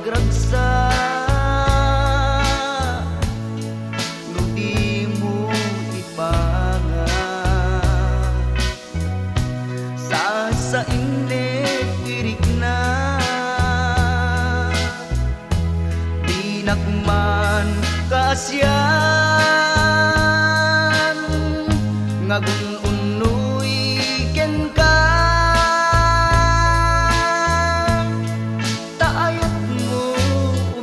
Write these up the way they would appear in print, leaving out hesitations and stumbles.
pagragsa no di mo ipanga sa init irik na dinakman kasyan ngagun unoy ken ka taayat mo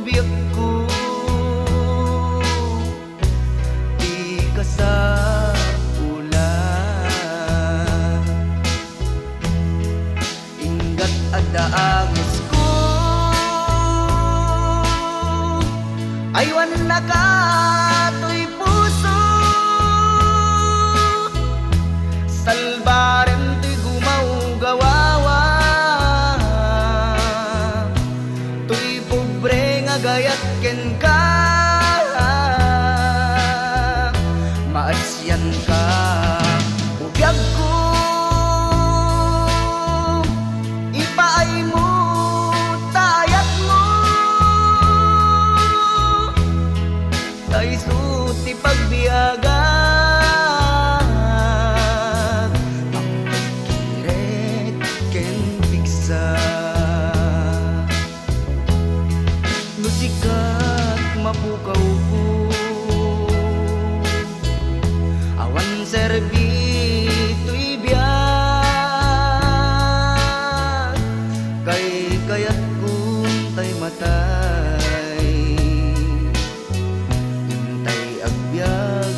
ubiyak ko di ka sa ulan ingat adda agis ko aywan na ka to'y puso salbaren to'y gumaw-gawawa to'y pobre nga gayat ken ka maasyan ka ubiyag ko ipaay mo tayat mo tay suti pagbiyaga sikat mapukaw ko awan serbi to'y biyag kay kayat kung tay matay hintay agbyag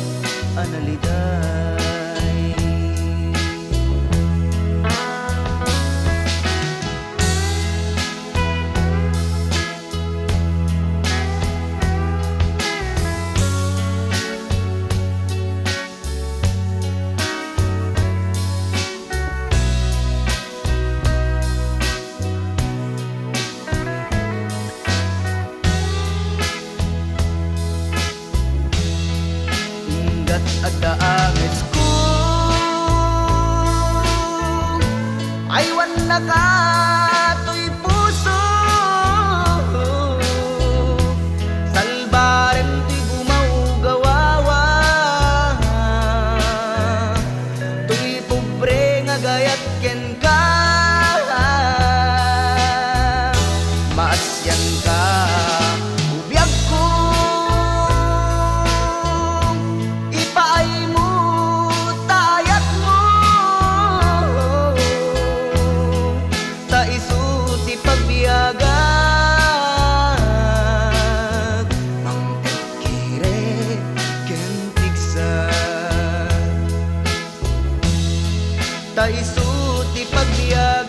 analiday adda agis ko aywan na ka to'y puso salbaren to'y gumaw-gawawa to'y pobre nga gayat ken ka maasyan ka ubiyag ko tay suti pagbiyagan